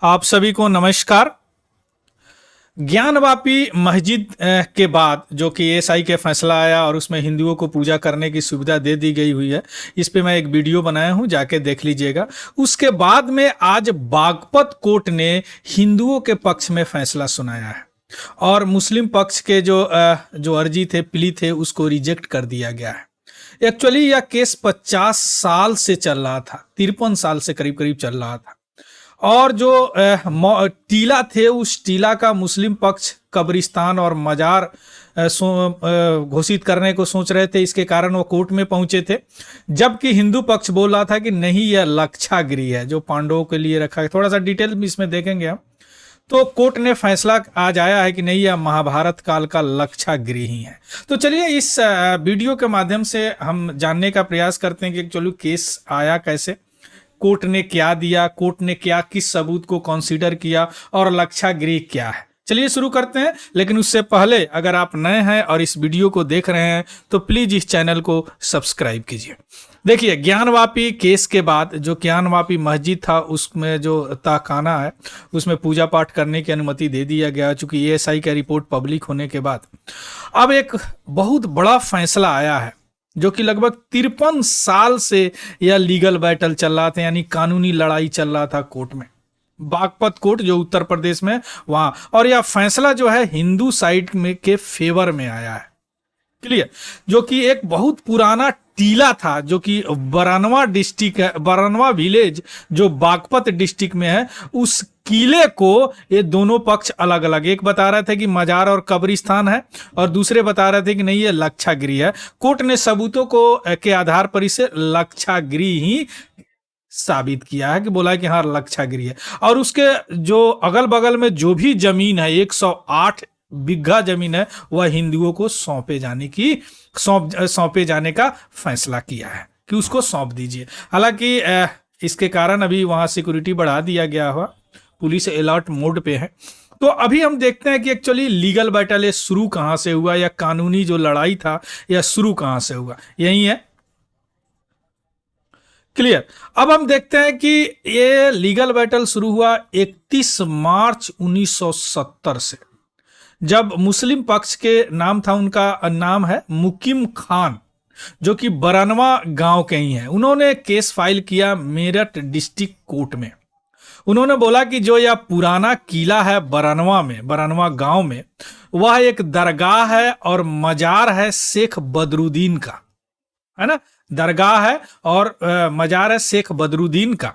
आप सभी को नमस्कार। ज्ञानवापी मस्जिद के बाद जो कि एएसआई के फैसला आया और उसमें हिंदुओं को पूजा करने की सुविधा दे दी गई हुई है, इस पे मैं एक वीडियो बनाया हूं, जाके देख लीजिएगा। उसके बाद में आज बागपत कोर्ट ने हिंदुओं के पक्ष में फैसला सुनाया है और मुस्लिम पक्ष के जो अर्जी थे, प्ली थे, उसको रिजेक्ट कर दिया गया है। एक्चुअली यह केस 50 साल से चल रहा था, 53 साल से करीब करीब चल रहा था। और जो टीला थे, उस टीला का मुस्लिम पक्ष कब्रिस्तान और मजार घोषित करने को सोच रहे थे, इसके कारण वो कोर्ट में पहुंचे थे। जबकि हिंदू पक्ष बोल रहा था कि नहीं, यह लक्षागृह है जो पांडवों के लिए रखा है। थोड़ा सा डिटेल में इसमें देखेंगे हम। तो कोर्ट ने फैसला आज आया है कि नहीं, यह महाभारत काल का लक्षागृह ही है। तो चलिए इस वीडियो के माध्यम से हम जानने का प्रयास करते हैं कि चलो केस आया कैसे, कोर्ट ने क्या दिया, कोर्ट ने क्या किस सबूत को कंसीडर किया और लक्षागृह क्या है। चलिए शुरू करते हैं। लेकिन उससे पहले अगर आप नए हैं और इस वीडियो को देख रहे हैं तो प्लीज इस चैनल को सब्सक्राइब कीजिए। देखिए, ज्ञानवापी केस के बाद जो ज्ञानवापी मस्जिद था, उसमें जो तहखाना है, उसमें पूजा पाठ करने की अनुमति दे दिया गया, चूंकि एएसआई का रिपोर्ट पब्लिक होने के बाद। अब एक बहुत बड़ा फैसला आया है जो कि लगभग 53 साल से यह लीगल बैटल चल रहा था, यानी कानूनी लड़ाई चल रहा था कोर्ट में, बागपत कोर्ट जो उत्तर प्रदेश में वहां। और यह फैसला जो है हिंदू साइड में के फेवर में आया है। क्लियर। जो कि एक बहुत पुराना टीला था जो कि बरानवा डिस्ट्रिक्ट है, बरानवा विलेज जो बागपत डिस्ट्रिक्ट में है, उस किले को ये दोनों पक्ष अलग अलग, एक बता रहे थे कि मजार और कब्रिस्तान है और दूसरे बता रहे थे कि नहीं, ये लक्षागृह है। कोर्ट ने सबूतों को के आधार पर इसे लक्षागृह ही साबित किया है, कि बोला है कि हाँ लक्षागृह है। और उसके जो अगल बगल में जो भी जमीन है, 108 बिघा जमीन है, वह हिंदुओं को सौंपे जाने का फैसला किया है कि उसको सौंप दीजिए। हालांकि इसके कारण अभी वहां सिक्योरिटी बढ़ा दिया गया हुआ, पुलिस अलर्ट मोड पे है। तो अभी हम देखते हैं कि एक्चुअली लीगल बैटल ये शुरू कहां से हुआ, या कानूनी जो लड़ाई था यह शुरू कहां से हुआ, यही है। क्लियर। अब हम देखते हैं कि ये लीगल बैटल शुरू हुआ 31 मार्च 1970 से, जब मुस्लिम पक्ष के नाम था, उनका नाम है मुकीम खान, जो कि बरानवा गांव के ही हैं। उन्होंने केस फाइल किया मेरठ डिस्ट्रिक्ट कोर्ट में। उन्होंने बोला कि जो यह पुराना किला है बरानवा में, बरानवा गांव में, वह एक दरगाह है और मजार है शेख बदरुद्दीन का, है ना। दरगाह है और मजार है शेख बदरुद्दीन का।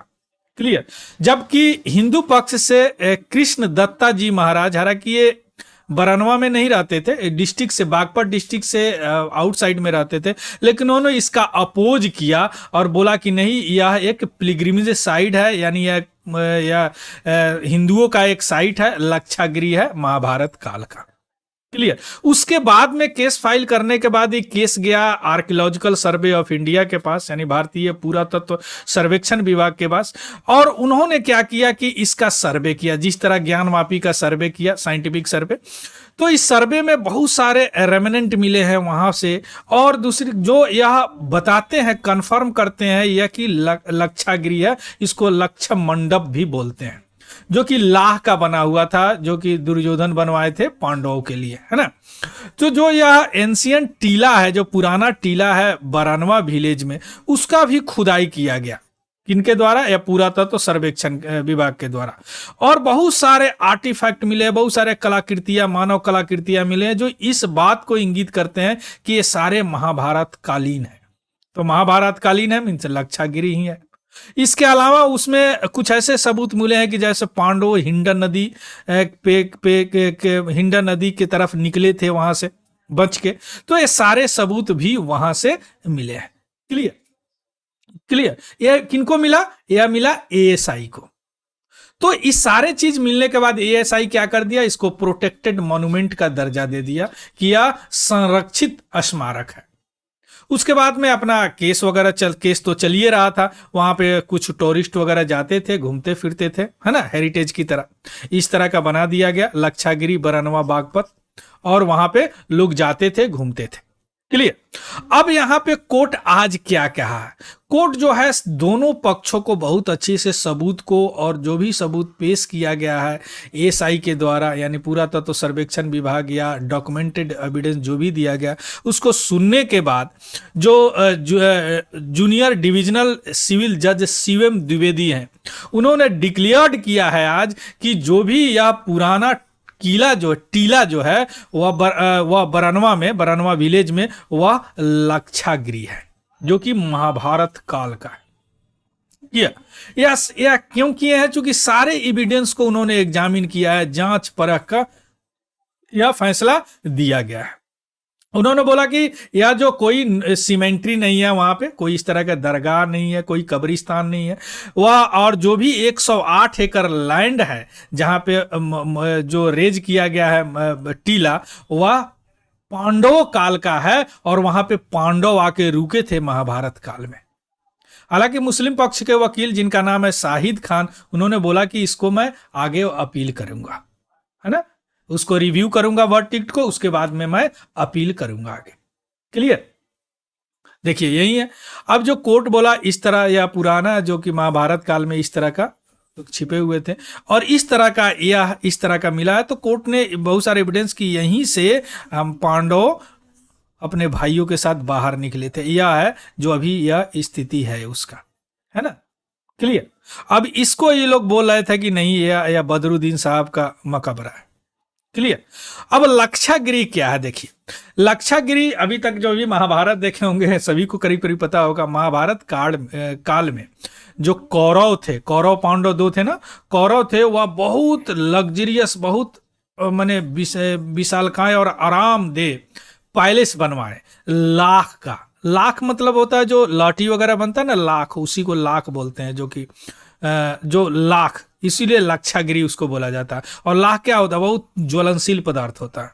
क्लियर। जबकि हिंदू पक्ष से कृष्ण दत्ता जी महाराज, हालांकि ये बरानवा में नहीं रहते थे, डिस्ट्रिक्ट से, बागपत डिस्ट्रिक्ट से आउटसाइड में रहते थे, लेकिन उन्होंने इसका अपोज किया और बोला कि नहीं, यह एक पिलग्रिमेज साइट है, यानी यह हिंदुओं का एक साइट है, लक्षागृह है महाभारत काल का। क्लियर। उसके बाद में केस फाइल करने के बाद ये केस गया आर्कियोलॉजिकल सर्वे ऑफ इंडिया के पास, यानी भारतीय पुरातत्व सर्वेक्षण विभाग के पास। और उन्होंने क्या किया कि इसका सर्वे किया, जिस तरह ज्ञानवापी का सर्वे किया, साइंटिफिक सर्वे। तो इस सर्वे में बहुत सारे रेमिनेंट मिले हैं वहां से, और दूसरी जो यह बताते हैं, कंफर्म करते हैं यह कि लक्षागृह है, इसको लक्ष्य मंडप भी बोलते हैं, जो कि लाह का बना हुआ था, जो कि दुर्योधन बनवाए थे पांडवों के लिए, है ना। तो जो यह एंशियंट टीला है, जो पुराना टीला है बरानवा विलेज में, उसका भी खुदाई किया गया। किनके द्वारा? या पुरातत्व सर्वेक्षण विभाग के द्वारा। और बहुत सारे आर्टिफैक्ट मिले, बहुत सारे कलाकृतियां, मानव कलाकृतियां मिले, जो इस बात को इंगित करते हैं कि ये सारे महाभारत कालीन है। तो महाभारत कालीन है मीन्स लक्षागृह ही है। इसके अलावा उसमें कुछ ऐसे सबूत मिले हैं कि जैसे पांडव हिंडन नदी हिंडन नदी की तरफ निकले थे वहां से बच के, तो ये सारे सबूत भी वहां से मिले हैं। क्लियर। क्लियर। ये किनको मिला? यह मिला एएसआई को। तो इस सारे चीज मिलने के बाद एएसआई क्या कर दिया, इसको प्रोटेक्टेड मॉन्यूमेंट का दर्जा दे दिया कि यह संरक्षित स्मारक है। उसके बाद में अपना केस वगैरह केस तो चलिए रहा था, वहां पे कुछ टूरिस्ट वगैरह जाते थे, घूमते फिरते थे, है ना, हेरिटेज की तरह। इस तरह का बना दिया गया लक्षागृह बरानवा बागपत, और वहां पे लोग जाते थे, घूमते थे। क्लियर। अब यहाँ पे कोर्ट आज क्या कहा है? कोर्ट जो है दोनों पक्षों को बहुत अच्छे से सबूत को, और जो भी सबूत पेश किया गया है एएसआई के द्वारा, यानी पुरातत्व सर्वेक्षण विभाग या डॉक्यूमेंटेड एविडेंस जो भी दिया गया, उसको सुनने के बाद जूनियर डिविजनल सिविल जज शिवम द्विवेदी हैं, उन्होंने डिक्लेयर्ड किया है आज कि जो भी यह पुराना टीला जो है वह बरनवा विलेज में वह लाक्षागृह है, जो कि महाभारत काल का है। यह क्यों किए हैं? चूंकि सारे एविडेंस को उन्होंने एग्जामिन किया है, जांच परख का यह फैसला दिया गया है। उन्होंने बोला कि यह जो कोई सीमेंट्री नहीं है, वहां पे कोई इस तरह का दरगाह नहीं है, कोई कब्रिस्तान नहीं है वह, और जो भी 108 एकड़ लैंड है जहां पे जो रेज किया गया है टीला, वह पांडव काल का है, और वहां पे पांडव आके रुके थे महाभारत काल में। हालांकि मुस्लिम पक्ष के वकील जिनका नाम है शाहिद खान, उन्होंने बोला कि इसको मैं आगे अपील करूंगा, है ना, उसको रिव्यू करूंगा वर्डिक्ट को, उसके बाद में मैं अपील करूंगा आगे। क्लियर। देखिए यही है। अब जो कोर्ट बोला इस तरह, या पुराना जो कि महाभारत काल में इस तरह का छिपे हुए थे और इस तरह का मिला है, तो कोर्ट ने बहुत सारे एविडेंस की यहीं से हम पांडव अपने भाइयों के साथ बाहर निकले थे। यह है जो अभी यह स्थिति है उसका, है ना। क्लियर। अब इसको ये लोग बोल रहे थे कि नहीं यह बदरुद्दीन साहब का मकबरा है। क्लियर। अब लाक्षागृह क्या है? देखिए लाक्षागृह, अभी तक जो भी महाभारत देखे होंगे सभी को करीब करीब पता होगा, महाभारत काल में जो कौरव थे, कौरव पांडव दो थे ना, कौरव थे वह बहुत लग्जरियस, बहुत माने विशालकाय और आरामदेह पैलेस बनवाए। लाख मतलब होता है जो लाठी वगैरह बनता है ना, लाख, उसी को लाख बोलते हैं, जो कि जो लाख, इसीलिए लाक्षागृह उसको बोला जाता है। और लाख क्या होता है? बहुत ज्वलनशील पदार्थ होता है।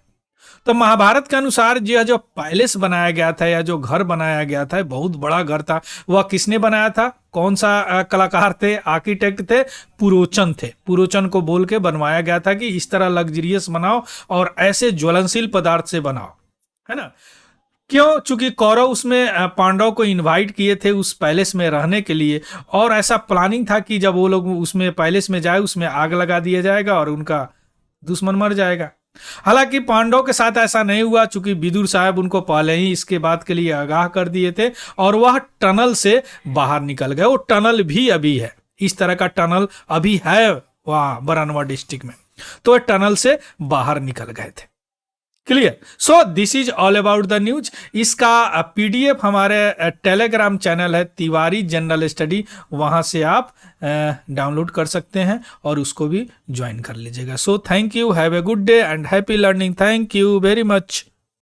तो महाभारत के अनुसार यह जो पैलेस बनाया गया था या जो घर बनाया गया था, बहुत बड़ा घर था, वह किसने बनाया था? कौन सा कलाकार थे, आर्किटेक्ट थे? पुरोचन थे। पुरोचन को बोल के बनवाया गया था कि इस तरह लग्जरियस बनाओ और ऐसे ज्वलनशील पदार्थ से बनाओ, है ना। क्यों? चूंकि कौरव उसमें पांडव को इनवाइट किए थे उस पैलेस में रहने के लिए, और ऐसा प्लानिंग था कि जब वो लोग उसमें पैलेस में जाए उसमें आग लगा दिया जाएगा और उनका दुश्मन मर जाएगा। हालांकि पांडव के साथ ऐसा नहीं हुआ, चूंकि विदुर साहब उनको पहले ही इसके बात के लिए आगाह कर दिए थे और वह टनल से बाहर निकल गए। वो टनल भी अभी है, इस तरह का टनल अभी है वहां बरनवा डिस्ट्रिक्ट में, तो वह टनल से बाहर निकल गए थे। Clear. So this is all about the news. इसका पीडीएफ हमारे टेलीग्राम चैनल है तिवारी जनरल स्टडी, वहां से आप डाउनलोड कर सकते हैं और उसको भी ज्वाइन कर लीजिएगा। So thank you, have a good day and happy learning. Thank you very much.